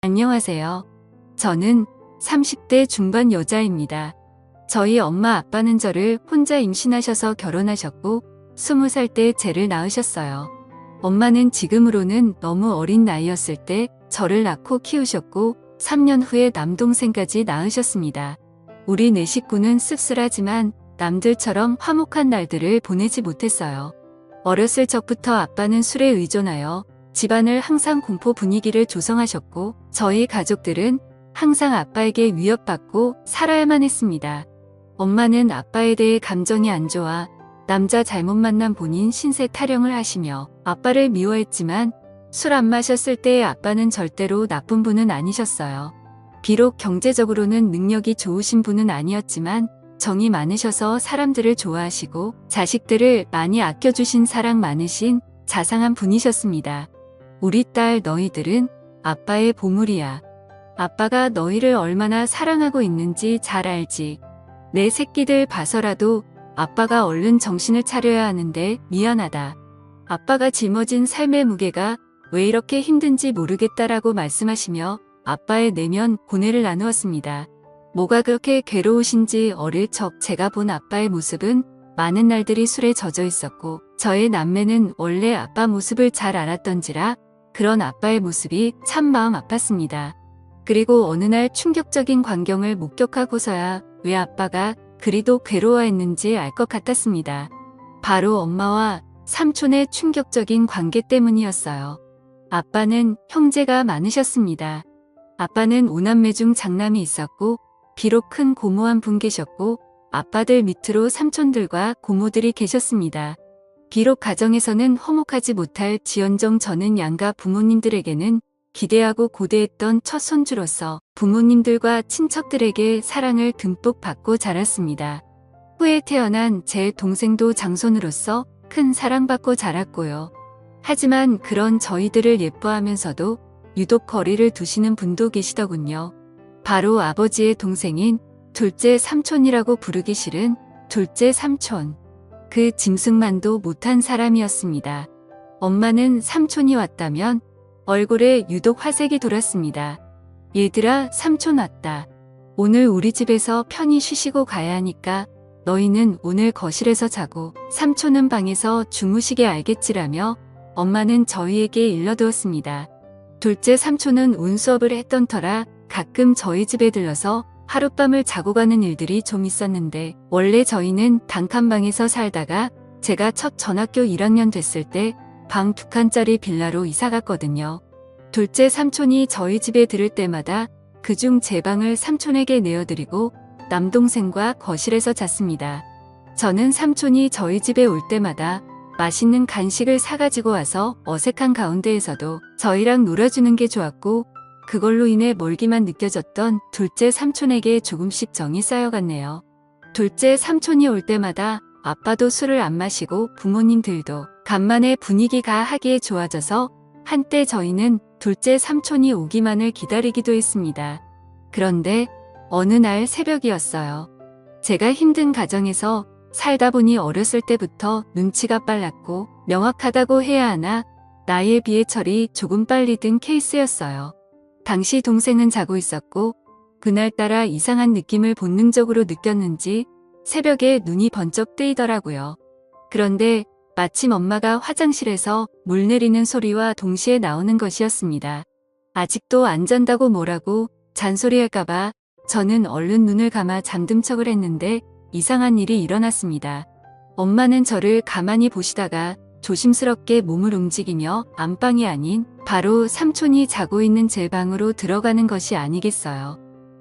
안녕하세요. 저는 30대 중반 여자입니다. 저희 엄마 아빠는 저를 혼자 임신하셔서 결혼하셨고 20살 때 쟤를 낳으셨어요. 엄마는 지금으로는 너무 어린 나이였을 때 저를 낳고 키우셨고 3년 후에 남동생까지 낳으셨습니다. 우리 네 식구는 씁쓸하지만 남들처럼 화목한 날들을 보내지 못했어요. 어렸을 적부터 아빠는 술에 의존하여 집안을 항상 공포 분위기를 조성하셨고 저희 가족들은 항상 아빠에게 위협받고 살아야만 했습니다. 엄마는 아빠에 대해 감정이 안 좋아 남자 잘못 만난 본인 신세 타령을 하시며 아빠를 미워했지만 술 안 마셨을 때의 아빠는 절대로 나쁜 분은 아니셨어요. 비록 경제적으로는 능력이 좋으신 분은 아니었지만 정이 많으셔서 사람들을 좋아하시고 자식들을 많이 아껴주신 사랑 많으신 자상한 분이셨습니다. 우리 딸 너희들은 아빠의 보물이야. 아빠가 너희를 얼마나 사랑하고 있는지 잘 알지. 내 새끼들 봐서라도 아빠가 얼른 정신을 차려야 하는데 미안하다. 아빠가 짊어진 삶의 무게가 왜 이렇게 힘든지 모르겠다라고 말씀하시며 아빠의 내면 고뇌를 나누었습니다. 뭐가 그렇게 괴로우신지 어릴 적 제가 본 아빠의 모습은 많은 날들이 술에 젖어 있었고 저의 남매는 원래 아빠 모습을 잘 알았던지라 그런 아빠의 모습이 참 마음 아팠습니다. 그리고 어느 날 충격적인 광경을 목격하고서야 왜 아빠가 그리도 괴로워했는지 알 것 같았습니다. 바로 엄마와 삼촌의 충격적인 관계 때문이었어요. 아빠는 형제가 많으셨습니다. 아빠는 5남매 중 장남이 있었고 비록 큰 고모 한 분 계셨고 아빠들 밑으로 삼촌들과 고모들이 계셨습니다. 비록 가정에서는 화목하지 못할 지연정 저는 양가 부모님들에게는 기대하고 고대했던 첫 손주로서 부모님들과 친척들에게 사랑을 듬뿍 받고 자랐습니다. 후에 태어난 제 동생도 장손으로서 큰 사랑받고 자랐고요. 하지만 그런 저희들을 예뻐하면서도 유독 거리를 두시는 분도 계시더군요. 바로 아버지의 동생인 둘째 삼촌이라고 부르기 싫은 둘째 삼촌. 그 짐승만도 못한 사람이었습니다. 엄마는 삼촌이 왔다면 얼굴에 유독 화색이 돌았습니다. 얘들아, 삼촌 왔다. 오늘 우리 집에서 편히 쉬시고 가야 하니까 너희는 오늘 거실에서 자고 삼촌은 방에서 주무시게 알겠지라며 엄마는 저희에게 일러두었습니다. 둘째 삼촌은 운수업을 했던 터라 가끔 저희 집에 들러서 하룻밤을 자고 가는 일들이 좀 있었는데 원래 저희는 단칸방에서 살다가 제가 첫 전학교 1학년 됐을 때 방 2칸짜리 빌라로 이사 갔거든요. 둘째 삼촌이 저희 집에 들을 때마다 그중 제 방을 삼촌에게 내어드리고 남동생과 거실에서 잤습니다. 저는 삼촌이 저희 집에 올 때마다 맛있는 간식을 사가지고 와서 어색한 가운데에서도 저희랑 놀아주는 게 좋았고 그걸로 인해 멀기만 느껴졌던 둘째 삼촌에게 조금씩 정이 쌓여갔네요. 둘째 삼촌이 올 때마다 아빠도 술을 안 마시고 부모님들도 간만에 분위기가 하기에 좋아져서 한때 저희는 둘째 삼촌이 오기만을 기다리기도 했습니다. 그런데 어느 날 새벽이었어요. 제가 힘든 가정에서 살다 보니 어렸을 때부터 눈치가 빨랐고 명확하다고 해야 하나 나이에 비해 철이 조금 빨리 든 케이스였어요. 당시 동생은 자고 있었고 그날따라 이상한 느낌을 본능적으로 느꼈는지 새벽에 눈이 번쩍 뜨이더라고요. 그런데 마침 엄마가 화장실에서 물 내리는 소리와 동시에 나오는 것이었습니다. 아직도 안 잔다고 뭐라고 잔소리할까봐 저는 얼른 눈을 감아 잠든 척을 했는데 이상한 일이 일어났습니다. 엄마는 저를 가만히 보시다가 조심스럽게 몸을 움직이며 안방이 아닌 바로 삼촌이 자고 있는 제 방으로 들어가는 것이 아니겠어요.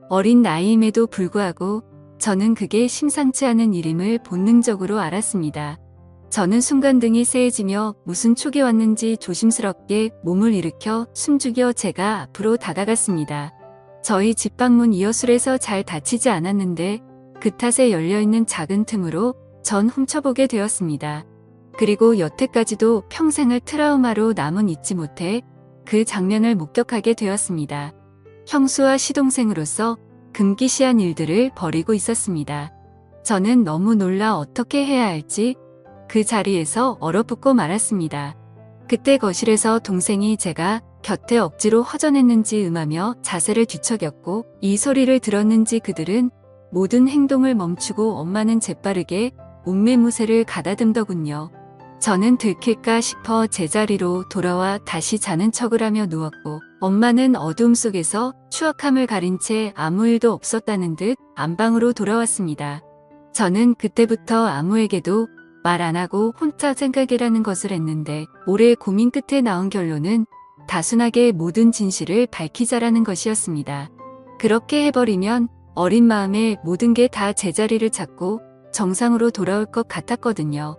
어린 나이임에도 불구하고 저는 그게 심상치 않은 일임을 본능적으로 알았습니다. 저는 순간등이 쎄해지며 무슨 촉이 왔는지 조심스럽게 몸을 일으켜 숨죽여 제가 앞으로 다가갔습니다. 저희 집 방문 이어술에서 잘 닫히지 않았는데 그 탓에 열려있는 작은 틈으로 전 훔쳐보게 되었습니다. 그리고 여태까지도 평생을 트라우마로 남은 잊지 못해 그 장면을 목격하게 되었습니다. 형수와 시동생으로서 금기시한 일들을 벌이고 있었습니다. 저는 너무 놀라 어떻게 해야 할지 그 자리에서 얼어붙고 말았습니다. 그때 거실에서 동생이 제가 곁에 억지로 허전했는지 음하며 자세를 뒤척였고 이 소리를 들었는지 그들은 모든 행동을 멈추고 엄마는 재빠르게 웅매무새를 가다듬더군요. 저는 들킬까 싶어 제자리로 돌아와 다시 자는 척을 하며 누웠고 엄마는 어둠 속에서 추악함을 가린 채 아무 일도 없었다는 듯 안방으로 돌아왔습니다. 저는 그때부터 아무에게도 말 안 하고 혼자 생각이라는 것을 했는데 오래 고민 끝에 나온 결론은 단순하게 모든 진실을 밝히자라는 것이었습니다. 그렇게 해버리면 어린 마음에 모든 게 다 제자리를 찾고 정상으로 돌아올 것 같았거든요.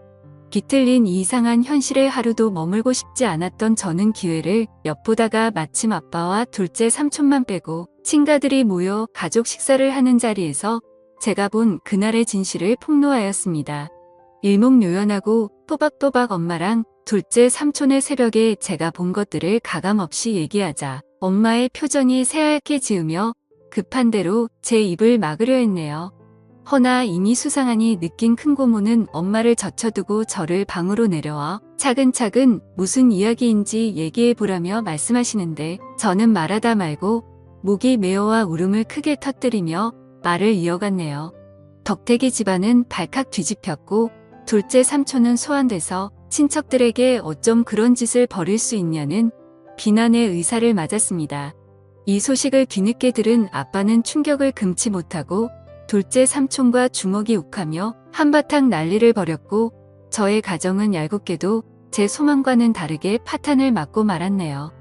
비틀린 이 이상한 현실에 하루도 머물고 싶지 않았던 저는 기회를 엿보다가 마침 아빠와 둘째 삼촌만 빼고 친가들이 모여 가족 식사를 하는 자리에서 제가 본 그날의 진실을 폭로하였습니다. 일목요연하고 또박또박 엄마랑 둘째 삼촌의 새벽에 제가 본 것들을 가감없이 얘기하자 엄마의 표정이 새하얗게 지으며 급한 대로 제 입을 막으려 했네요. 허나 이미 수상하니 느낀 큰 고모는 엄마를 젖혀두고 저를 방으로 내려와 차근차근 무슨 이야기인지 얘기해보라며 말씀하시는데 저는 말하다 말고 목이 메어와 울음을 크게 터뜨리며 말을 이어갔네요. 덕택이 집안은 발칵 뒤집혔고 둘째 삼촌은 소환돼서 친척들에게 어쩜 그런 짓을 벌일 수 있냐는 비난의 의사를 맞았습니다. 이 소식을 뒤늦게 들은 아빠는 충격을 금치 못하고 둘째 삼촌과 주먹이 욱하며 한바탕 난리를 벌였고 저의 가정은 얄궂게도 제 소망과는 다르게 파탄을 맞고 말았네요.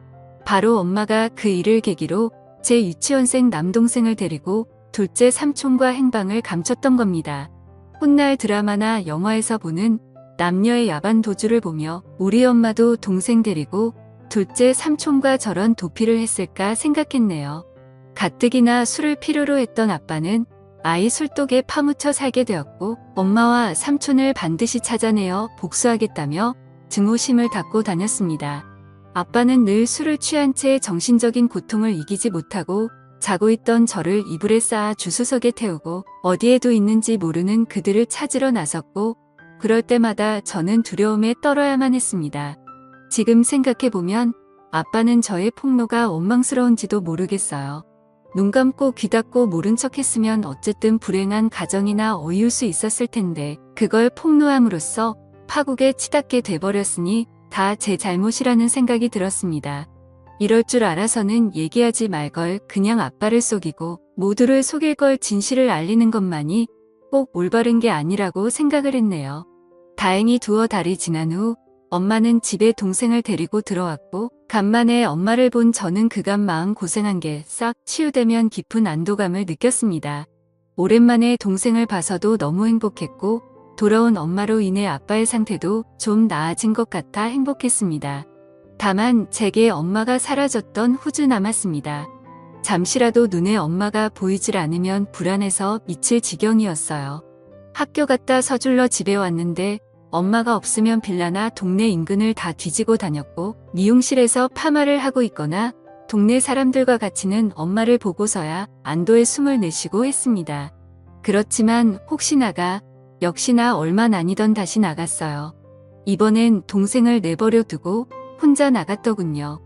바로 엄마가 그 일을 계기로 제 유치원생 남동생을 데리고 둘째 삼촌과 행방을 감췄던 겁니다. 훗날 드라마나 영화에서 보는 남녀의 야반 도주를 보며 우리 엄마도 동생 데리고 둘째 삼촌과 저런 도피를 했을까 생각했네요. 가뜩이나 술을 필요로 했던 아빠는 아이 술독에 파묻혀 살게 되었고 엄마와 삼촌을 반드시 찾아내어 복수하겠다며 증오심을 닦고 다녔습니다. 아빠는 늘 술을 취한 채 정신적인 고통을 이기지 못하고 자고 있던 저를 이불에 쌓아 주수석에 태우고 어디에도 있는지 모르는 그들을 찾으러 나섰고 그럴 때마다 저는 두려움에 떨어야만 했습니다. 지금 생각해보면 아빠는 저의 폭로가 원망스러운지도 모르겠어요. 눈 감고 귀 닫고 모른 척 했으면 어쨌든 불행한 가정이나 어이울 수 있었을 텐데 그걸 폭로함으로써 파국에 치닫게 돼버렸으니 다 제 잘못이라는 생각이 들었습니다. 이럴 줄 알아서는 얘기하지 말걸 그냥 아빠를 속이고 모두를 속일 걸 진실을 알리는 것만이 꼭 올바른 게 아니라고 생각을 했네요. 다행히 두어 달이 지난 후 엄마는 집에 동생을 데리고 들어왔고 간만에 엄마를 본 저는 그간 마음 고생한 게 싹 치유되면 깊은 안도감을 느꼈습니다. 오랜만에 동생을 봐서도 너무 행복했고 돌아온 엄마로 인해 아빠의 상태도 좀 나아진 것 같아 행복했습니다. 다만 제게 엄마가 사라졌던 후주 남았습니다. 잠시라도 눈에 엄마가 보이질 않으면 불안해서 미칠 지경이었어요. 학교 갔다 서둘러 집에 왔는데 엄마가 없으면 빌라나 동네 인근을 다 뒤지고 다녔고 미용실에서 파마를 하고 있거나 동네 사람들과 같이는 엄마를 보고서야 안도의 숨을 내쉬고 했습니다. 그렇지만 혹시나가 역시나 얼마 아니던 다시 나갔어요. 이번엔 동생을 내버려 두고 혼자 나갔더군요.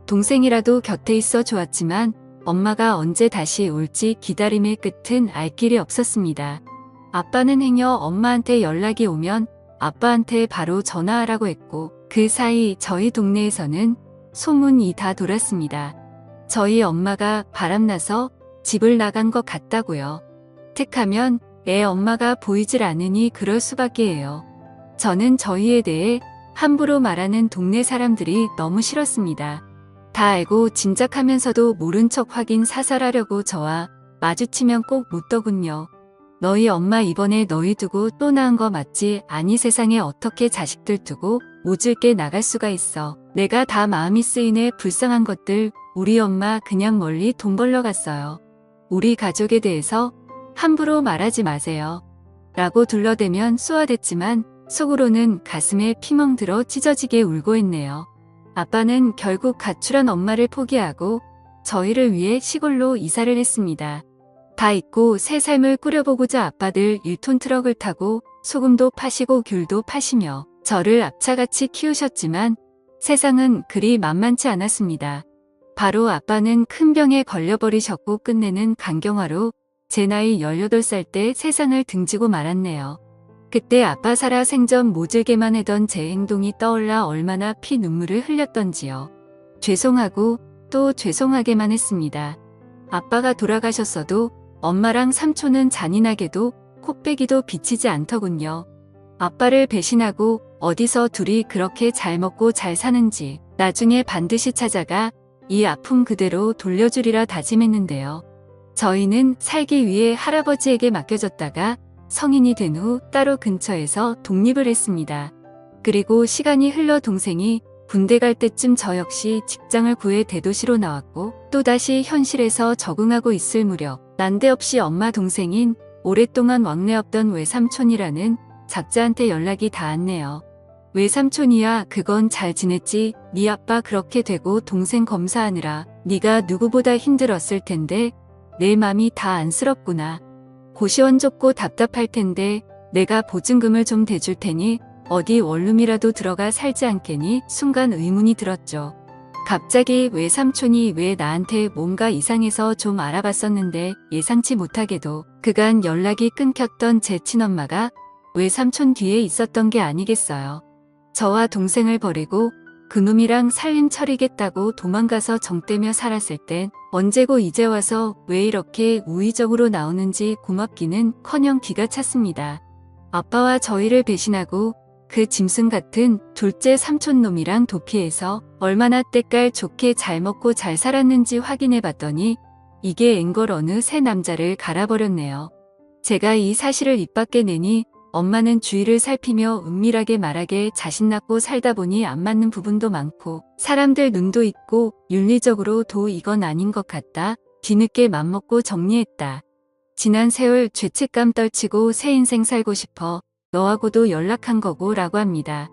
동생이라도 곁에 있어 좋았지만 엄마가 언제 다시 올지 기다림의 끝은 알 길이 없었습니다. 아빠는 행여 엄마한테 연락이 오면 아빠한테 바로 전화하라고 했고 그 사이 저희 동네에서는 소문이 다 돌았습니다. 저희 엄마가 바람나서 집을 나간 것 같다고요. 택하면 애 엄마가 보이질 않으니 그럴 수밖에 해요. 저는 저희에 대해 함부로 말하는 동네 사람들이 너무 싫었습니다. 다 알고 짐작하면서도 모른 척 확인 사살하려고 저와 마주치면 꼭 묻더군요. 너희 엄마 이번에 너희 두고 또 낳은 거 맞지? 아니 세상에 어떻게 자식들 두고 모질게 나갈 수가 있어. 내가 다 마음이 쓰이네. 불쌍한 것들. 우리 엄마 그냥 멀리 돈 벌러 갔어요. 우리 가족에 대해서 함부로 말하지 마세요. 라고 둘러대면 쏘아댔지만 속으로는 가슴에 피멍 들어 찢어지게 울고 했네요. 아빠는 결국 가출한 엄마를 포기하고 저희를 위해 시골로 이사를 했습니다. 다 잊고 새 삶을 꾸려보고자 아빠들 1톤 트럭을 타고 소금도 파시고 귤도 파시며 저를 앞차같이 키우셨지만 세상은 그리 만만치 않았습니다. 바로 아빠는 큰 병에 걸려버리셨고 끝내는 간경화로 제 나이 18살 때 세상을 등지고 말았네요. 그때 아빠 살아 생전 모질게만 하던 제 행동이 떠올라 얼마나 피 눈물을 흘렸던지요. 죄송하고 또 죄송하게만 했습니다. 아빠가 돌아가셨어도 엄마랑 삼촌은 잔인하게도 코빼기도 비치지 않더군요. 아빠를 배신하고 어디서 둘이 그렇게 잘 먹고 잘 사는지 나중에 반드시 찾아가 이 아픔 그대로 돌려주리라 다짐했는데요. 저희는 살기 위해 할아버지에게 맡겨졌다가 성인이 된 후 따로 근처에서 독립을 했습니다. 그리고 시간이 흘러 동생이 군대 갈 때쯤 저 역시 직장을 구해 대도시로 나왔고 또다시 현실에서 적응하고 있을 무렵 난데없이 엄마 동생인 오랫동안 왕래 없던 외삼촌이라는 작자한테 연락이 닿았네요. 외삼촌이야 그건 잘 지냈지. 네 아빠 그렇게 되고 동생 검사하느라 네가 누구보다 힘들었을 텐데 내 맘이 다 안쓰럽구나. 고시원 좁고 답답할 텐데 내가 보증금을 좀 대줄 테니 어디 원룸이라도 들어가 살지 않겠니? 순간 의문이 들었죠. 갑자기 외삼촌이 왜 나한테 뭔가 이상해서 좀 알아봤었는데 예상치 못하게도 그간 연락이 끊겼던 제 친엄마가 외삼촌 뒤에 있었던 게 아니겠어요. 저와 동생을 버리고 그놈이랑 살림 차리겠다고 도망가서 정떼며 살았을 땐 언제고 이제 와서 왜 이렇게 우의적으로 나오는지 고맙기는커녕 기가 찼습니다. 아빠와 저희를 배신하고 그 짐승 같은 둘째 삼촌놈이랑 도피해서 얼마나 때깔 좋게 잘 먹고 잘 살았는지 확인해 봤더니 이게 앵걸 어느 새 남자를 갈아버렸네요. 제가 이 사실을 입 밖에 내니 엄마는 주위를 살피며 은밀하게 말하게 자신났고 살다 보니 안 맞는 부분도 많고 사람들 눈도 있고 윤리적으로도 이건 아닌 것 같다. 뒤늦게 맘먹고 정리했다. 지난 세월 죄책감 떨치고 새 인생 살고 싶어 너하고도 연락한 거고 라고 합니다.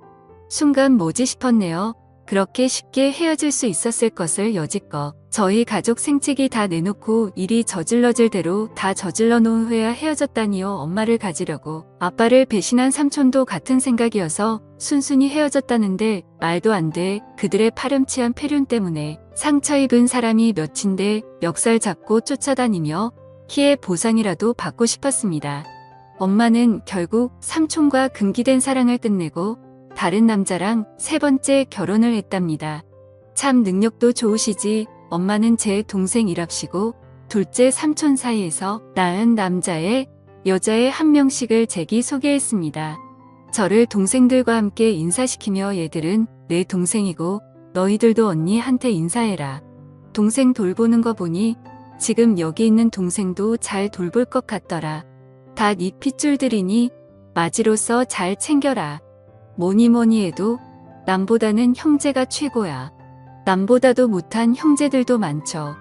순간 뭐지 싶었네요. 그렇게 쉽게 헤어질 수 있었을 것을 여지껏 저희 가족 생채기 다 내놓고 일이 저질러질 대로 다 저질러 놓은 후에야 헤어졌다니요. 엄마를 가지려고 아빠를 배신한 삼촌도 같은 생각이어서 순순히 헤어졌다는데 말도 안 돼. 그들의 파렴치한 폐륜 때문에 상처 입은 사람이 몇인데 멱살 잡고 쫓아다니며 희의 보상이라도 받고 싶었습니다. 엄마는 결국 삼촌과 금기된 사랑을 끝내고 다른 남자랑 세 번째 결혼을 했답니다. 참 능력도 좋으시지. 엄마는 제 동생이랍시고 둘째 삼촌 사이에서 낳은 남자애, 여자애 한 명씩을 제기 소개했습니다. 저를 동생들과 함께 인사시키며 얘들은 내 동생이고 너희들도 언니한테 인사해라. 동생 돌보는 거 보니 지금 여기 있는 동생도 잘 돌볼 것 같더라. 다 네 핏줄들이니 맞이로서 잘 챙겨라. 뭐니 해도 남보다는 형제가 최고야. 남보다도 못한 형제들도 많죠.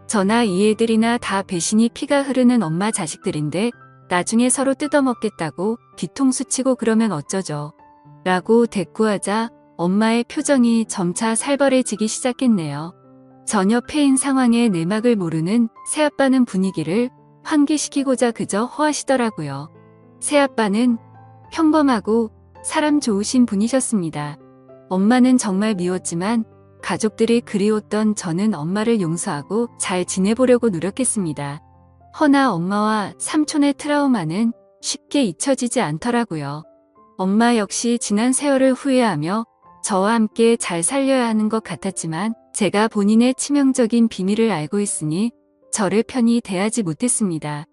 저나 이 애들이나 다 배신이 피가 흐르는 엄마 자식들인데 나중에 서로 뜯어먹겠다고 뒤통수 치고 그러면 어쩌죠. 라고 대꾸하자 엄마의 표정이 점차 살벌해지기 시작했네요. 전혀 패인 상황에 내막을 모르는 새아빠는 분위기를 환기시키고자 그저 호하시더라고요. 새아빠는 평범하고 사람 좋으신 분이셨습니다. 엄마는 정말 미웠지만 가족들이 그리웠던 저는 엄마를 용서하고 잘 지내보려고 노력했습니다. 허나 엄마와 삼촌의 트라우마는 쉽게 잊혀지지 않더라고요. 엄마 역시 지난 세월을 후회하며 저와 함께 잘 살려야 하는 것 같았지만 제가 본인의 치명적인 비밀을 알고 있으니 저를 편히 대하지 못했습니다.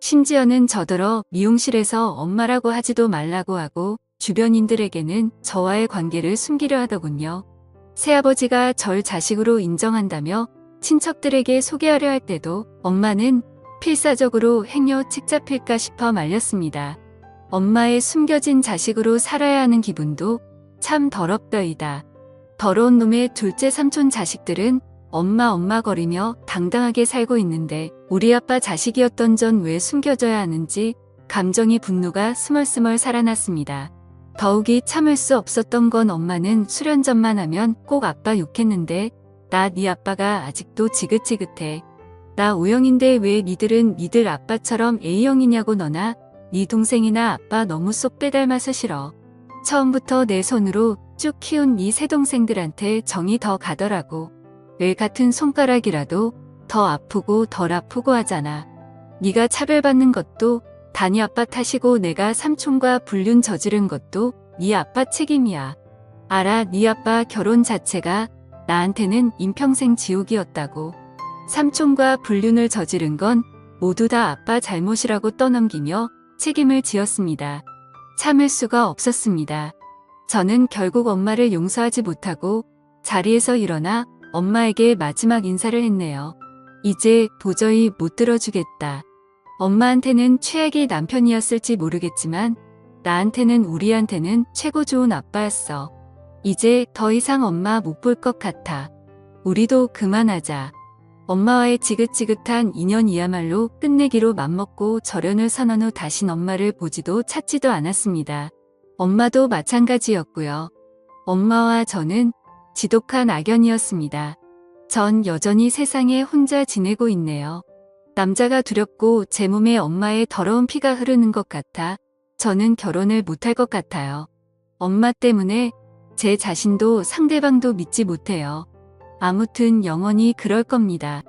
심지어는 저더러 미용실에서 엄마라고 하지도 말라고 하고 주변인들에게는 저와의 관계를 숨기려 하더군요. 새아버지가 절 자식으로 인정한다며 친척들에게 소개하려 할 때도 엄마는 필사적으로 행여 책 잡힐까 싶어 말렸습니다. 엄마의 숨겨진 자식으로 살아야 하는 기분도 참 더럽더이다. 더러운 놈의 둘째 삼촌 자식들은 엄마 거리며 당당하게 살고 있는데 우리 아빠 자식이었던 전 왜 숨겨져야 하는지 감정이 분노가 스멀스멀 살아났습니다. 더욱이 참을 수 없었던 건 엄마는 수련전만 하면 꼭 아빠 욕했는데 나 네 아빠가 아직도 지긋지긋해. 나 O형인데 왜 니들은 니들 아빠처럼 A형이냐고. 너나 네 동생이나 아빠 너무 쏙 빼닮아서 싫어. 처음부터 내 손으로 쭉 키운 이 세 동생들한테 정이 더 가더라고. 애 같은 손가락이라도 더 아프고 덜 아프고 하잖아. 네가 차별받는 것도 단이 아빠 탓이고 내가 삼촌과 불륜 저지른 것도 네 아빠 책임이야. 알아, 네 아빠 결혼 자체가 나한테는 인평생 지옥이었다고. 삼촌과 불륜을 저지른 건 모두 다 아빠 잘못이라고 떠넘기며 책임을 지었습니다. 참을 수가 없었습니다. 저는 결국 엄마를 용서하지 못하고 자리에서 일어나 엄마에게 마지막 인사를 했네요. 이제 도저히 못 들어주겠다. 엄마한테는 최악의 남편이었을지 모르겠지만 나한테는 우리한테는 최고 좋은 아빠였어. 이제 더 이상 엄마 못 볼 것 같아. 우리도 그만하자. 엄마와의 지긋지긋한 인연이야말로 끝내기로 맘먹고 절연을 선언 후 다신 엄마를 보지도 찾지도 않았습니다. 엄마도 마찬가지였고요. 엄마와 저는 지독한 악연이었습니다. 전 여전히 세상에 혼자 지내고 있네요. 남자가 두렵고 제 몸에 엄마의 더러운 피가 흐르는 것 같아 저는 결혼을 못할 것 같아요. 엄마 때문에 제 자신도 상대방도 믿지 못해요. 아무튼 영원히 그럴 겁니다.